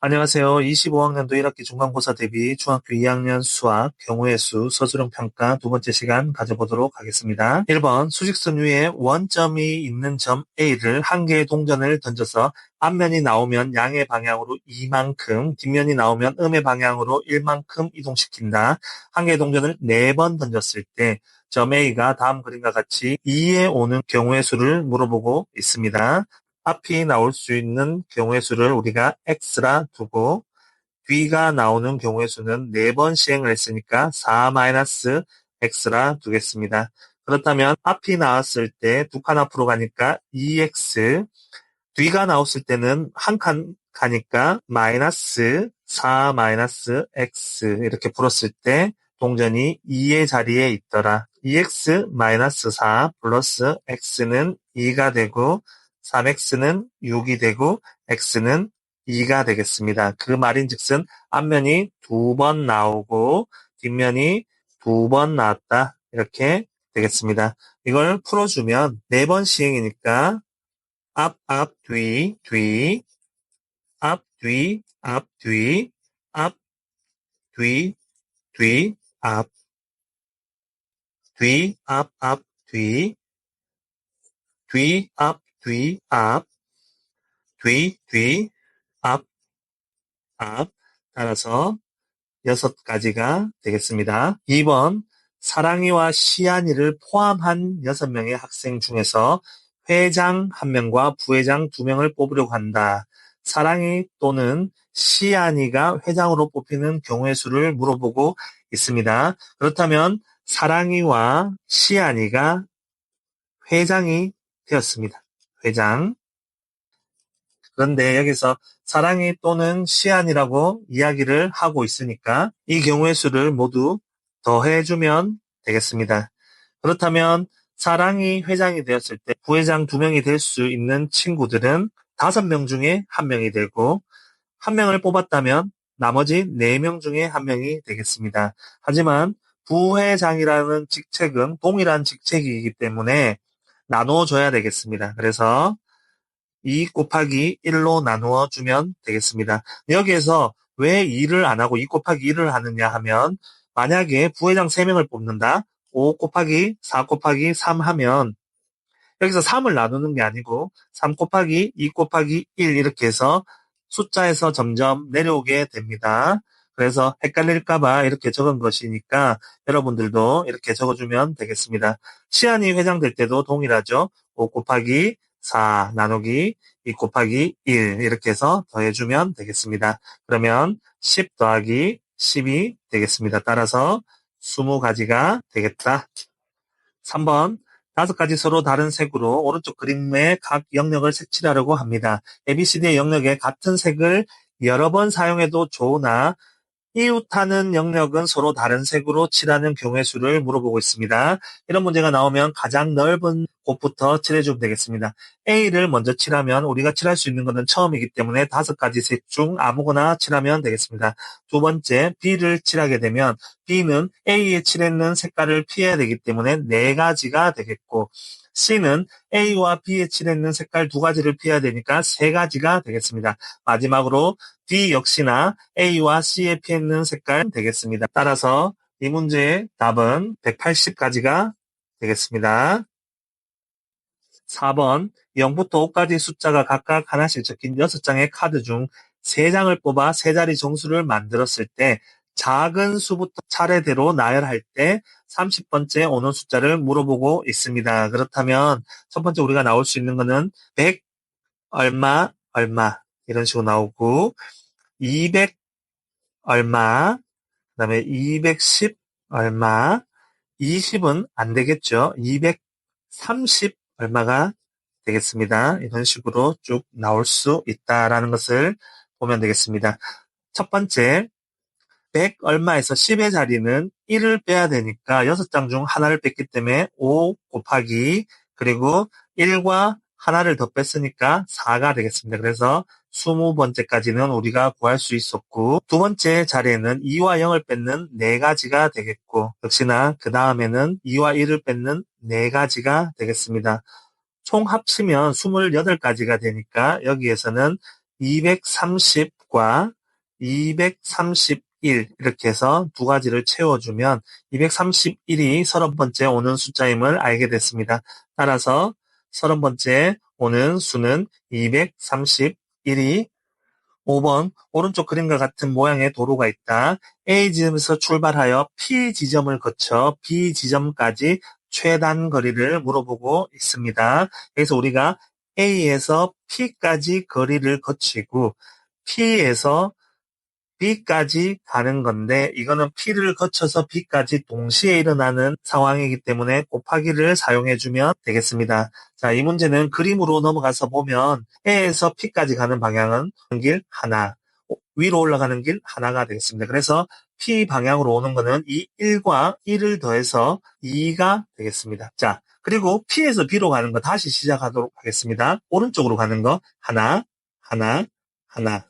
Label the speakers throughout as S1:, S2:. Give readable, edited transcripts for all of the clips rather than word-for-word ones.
S1: 안녕하세요. 25학년도 1학기 중간고사 대비 중학교 2학년 수학 경우의 수 서술형 평가 두 번째 시간 가져보도록 하겠습니다. 1번 수직선 위에 원점이 있는 점 A를 한 개의 동전을 던져서 앞면이 나오면 양의 방향으로 2만큼, 뒷면이 나오면 음의 방향으로 1만큼 이동시킨다. 한 개의 동전을 4번 던졌을 때 점 A가 다음 그림과 같이 2에 오는 경우의 수를 물어보고 있습니다. 앞이 나올 수 있는 경우의 수를 우리가 x라 두고 뒤가 나오는 경우의 수는 4번 시행을 했으니까 4-x라 두겠습니다. 그렇다면 앞이 나왔을 때 두 칸 앞으로 가니까 2x, 뒤가 나왔을 때는 한 칸 가니까 마이너스 4-x 이렇게 풀었을 때 동전이 2의 자리에 있더라. 2x 마이너스 4 플러스 x는 2가 되고 3x는 6이 되고 x는 2가 되겠습니다. 그 말인즉슨 앞면이 2번 나오고 뒷면이 2번 나왔다. 이렇게 되겠습니다. 이걸 풀어주면 4번 시행이니까 앞, 앞, 뒤, 뒤, 앞, 뒤, 앞, 뒤, 앞, 뒤, 뒤, 앞, 뒤, 앞, 앞, 뒤, 뒤, 앞, 뒤, 앞, 뒤, 뒤, 앞, 앞. 따라서 6가지가 되겠습니다. 2번, 사랑이와 시안이를 포함한 6명의 학생 중에서 회장 1명과 부회장 2명을 뽑으려고 한다. 사랑이 또는 시안이가 회장으로 뽑히는 경우의 수를 물어보고 있습니다. 그렇다면 사랑이와 시안이가 회장이 되었습니다. 회장. 그런데 여기서 사랑이 또는 시안이라고 이야기를 하고 있으니까 이 경우의 수를 모두 더해주면 되겠습니다. 그렇다면 사랑이 회장이 되었을 때 부회장 2명이 될 수 있는 친구들은 5명 중에 1명이 되고 1명을 뽑았다면 나머지 4명 중에 1명이 되겠습니다. 하지만 부회장이라는 직책은 동일한 직책이기 때문에 나누어줘야 되겠습니다. 그래서 2 곱하기 1로 나누어 주면 되겠습니다. 여기에서 왜 2를 안 하고 2 곱하기 1을 하느냐 하면 만약에 부회장 3명을 뽑는다. 5 곱하기 4 곱하기 3 하면 여기서 3을 나누는 게 아니고 3 곱하기 2 곱하기 1 이렇게 해서 숫자에서 점점 내려오게 됩니다. 그래서 헷갈릴까봐 이렇게 적은 것이니까 여러분들도 이렇게 적어주면 되겠습니다. 시안이 회장될 때도 동일하죠. 5 곱하기 4 나누기 2 곱하기 1 이렇게 해서 더해주면 되겠습니다. 그러면 10 더하기 10이 되겠습니다. 따라서 20가지가 되겠다. 3번 5가지 서로 다른 색으로 오른쪽 그림의 각 영역을 색칠하려고 합니다. ABCD의 영역에 같은 색을 여러 번 사용해도 좋으나 이웃하는 영역은 서로 다른 색으로 칠하는 경우의 수를 물어보고 있습니다. 이런 문제가 나오면 가장 넓은 곳부터 칠해주면 되겠습니다. A를 먼저 칠하면 우리가 칠할 수 있는 것은 처음이기 때문에 5가지 색 중 아무거나 칠하면 되겠습니다. 두 번째, B를 칠하게 되면 B는 A에 칠했는 색깔을 피해야 되기 때문에 4가지가 되겠고 C는 A와 B에 칠했는 색깔 2가지를 피해야 되니까 3가지가 되겠습니다. 마지막으로 D 역시나 A와 C에 피해있는 색깔 되겠습니다. 따라서 이 문제의 답은 180가지가 되겠습니다. 4번 0부터 5까지 숫자가 각각 하나씩 적힌 6장의 카드 중 3장을 뽑아 3자리 정수를 만들었을 때 작은 수부터 차례대로 나열할 때 30번째 오는 숫자를 물어보고 있습니다. 그렇다면 첫 번째 우리가 나올 수 있는 거는 100 얼마 얼마 이런 식으로 나오고 200 얼마, 그 다음에 210 얼마, 20은 안 되겠죠. 230 얼마가 되겠습니다. 이런 식으로 쭉 나올 수 있다라는 것을 보면 되겠습니다. 첫 번째, 100 얼마에서 10의 자리는 1을 빼야 되니까 6장 중 하나를 뺐기 때문에 5 곱하기 그리고 1과 하나를 더 뺐으니까 4가 되겠습니다. 그래서 20번째까지는 우리가 구할 수 있었고 두 번째 자리에는 2와 0을 뺏는 4가지가 되겠고 역시나 그 다음에는 2와 1을 뺏는 4가지가 되겠습니다. 총 합치면 28가지가 되니까 여기에서는 230 200과 231 이렇게 해서 두 가지를 채워주면 231이 30번째 오는 숫자임을 알게 됐습니다. 따라서 30번째 오는 수는 231이 5번 오른쪽 그림과 같은 모양의 도로가 있다. A 지점에서 출발하여 P 지점을 거쳐 B 지점까지 최단 거리를 물어보고 있습니다. 그래서 우리가 A에서 P까지 거리를 거치고 P에서 B까지 가는 건데 이거는 P를 거쳐서 B까지 동시에 일어나는 상황이기 때문에 곱하기를 사용해주면 되겠습니다. 자, 이 문제는 그림으로 넘어가서 보면 A에서 P까지 가는 방향은 길 하나, 위로 올라가는 길 하나가 되겠습니다. 그래서 P 방향으로 오는 거는 이 1과 1을 더해서 2가 되겠습니다. 자, 그리고 P에서 B로 가는 거 다시 시작하도록 하겠습니다. 오른쪽으로 가는 거 하나, 하나, 하나.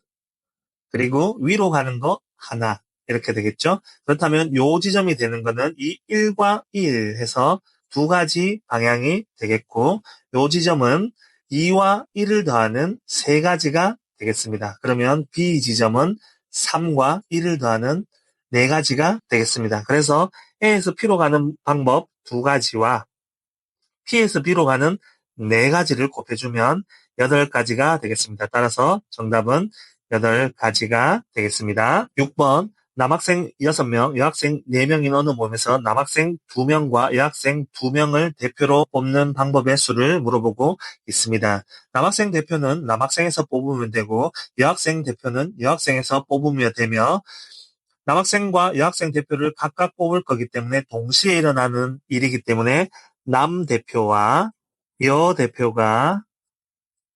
S1: 그리고 위로 가는 거 하나 이렇게 되겠죠. 그렇다면 요 지점이 되는 거는 이 1과 1 해서 두 가지 방향이 되겠고 요 지점은 2와 1을 더하는 세 가지가 되겠습니다. 그러면 B 지점은 3과 1을 더하는 네 가지가 되겠습니다. 그래서 A에서 P로 가는 방법 두 가지와 P에서 B로 가는 네 가지를 곱해주면 8가지가 되겠습니다. 따라서 정답은 8가지가 되겠습니다. 6번 남학생 6명, 여학생 4명인 어느 모임에서 남학생 2명과 여학생 2명을 대표로 뽑는 방법의 수를 물어보고 있습니다. 남학생 대표는 남학생에서 뽑으면 되고 여학생 대표는 여학생에서 뽑으면 되며 남학생과 여학생 대표를 각각 뽑을 거기 때문에 동시에 일어나는 일이기 때문에 남 대표와 여 대표가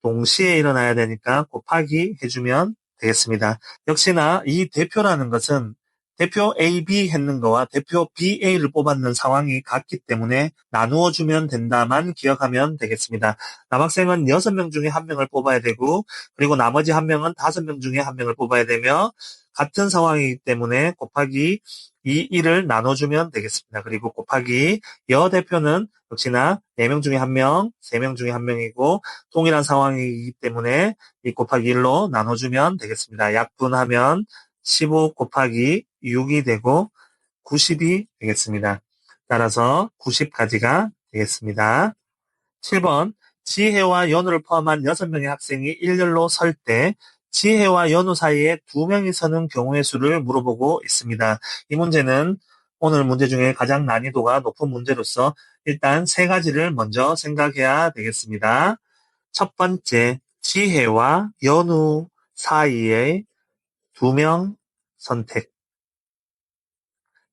S1: 동시에 일어나야 되니까 곱하기 해주면 되겠습니다. 역시나 이 대표라는 것은 대표 A, B 했는 거와 대표 B, A를 뽑았는 상황이 같기 때문에 나누어 주면 된다만 기억하면 되겠습니다. 남학생은 6명 중에 1명을 뽑아야 되고 그리고 나머지 1명은 5명 중에 1명을 뽑아야 되며 같은 상황이기 때문에 곱하기 이 1을 나눠주면 되겠습니다. 그리고 곱하기 여 대표는 역시나 4명 중에 1명, 3명 중에 1명이고 동일한 상황이기 때문에 이 곱하기 1로 나눠주면 되겠습니다. 약분하면 15 곱하기 6이 되고 90이 되겠습니다. 따라서 90까지가 되겠습니다. 7번 지혜와 연우를 포함한 6명의 학생이 일렬로 설 때 지혜와 연우 사이에 2명이 서는 경우의 수를 물어보고 있습니다. 이 문제는 오늘 문제 중에 가장 난이도가 높은 문제로서 일단 세 가지를 먼저 생각해야 되겠습니다. 첫 번째, 지혜와 연우 사이에 2명 선택.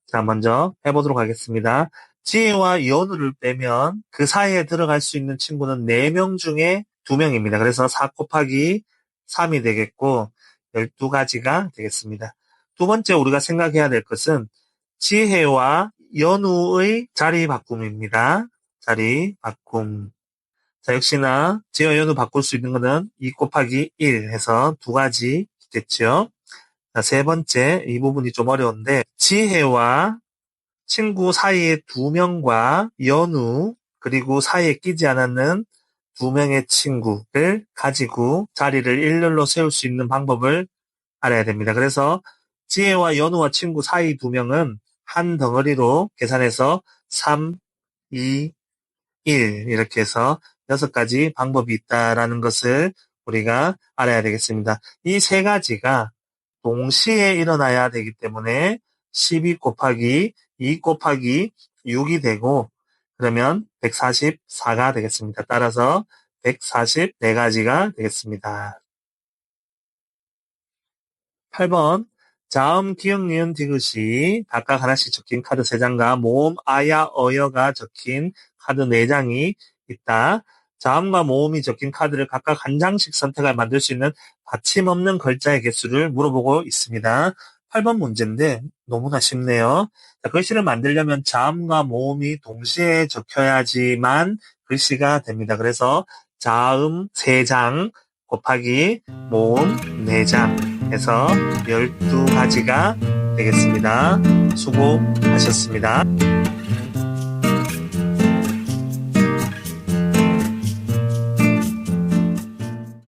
S1: 자, 먼저 해보도록 하겠습니다. 지혜와 연우를 빼면 그 사이에 들어갈 수 있는 친구는 4명 중에 2명입니다. 그래서 4 곱하기 3이 되겠고 12가지가 되겠습니다. 두 번째 우리가 생각해야 될 것은 지혜와 연우의 자리 바꿈입니다. 자리 바꿈. 자, 역시나 지혜와 연우 바꿀 수 있는 것은 2 곱하기 1 해서 2가지 됐죠. 자, 세 번째, 이 부분이 좀 어려운데, 지혜와 친구 사이에 2명과 연우, 그리고 사이에 끼지 않았는 2명의 친구를 가지고 자리를 일렬로 세울 수 있는 방법을 알아야 됩니다. 그래서 지혜와 연우와 친구 사이 2명은 한 덩어리로 계산해서 3, 2, 1 이렇게 해서 6가지 방법이 있다라는 것을 우리가 알아야 되겠습니다. 이 세 가지가 동시에 일어나야 되기 때문에 12 곱하기 2 곱하기 6이 되고 그러면 144가 되겠습니다. 따라서 144가지가 되겠습니다. 8번 자음, 기역, 니은, 디귿이 각각 하나씩 적힌 카드 3장과 모음, 아야, 어여가 적힌 카드 4장이 있다. 자음과 모음이 적힌 카드를 각각 한 장씩 선택할 만들 수 있는 받침 없는 글자의 개수를 물어보고 있습니다. 8번 문제인데 너무나 쉽네요. 자, 글씨를 만들려면 자음과 모음이 동시에 적혀야지만 글씨가 됩니다. 그래서 자음 3장 곱하기 모음 4장 해서 12가지가 되겠습니다. 수고하셨습니다.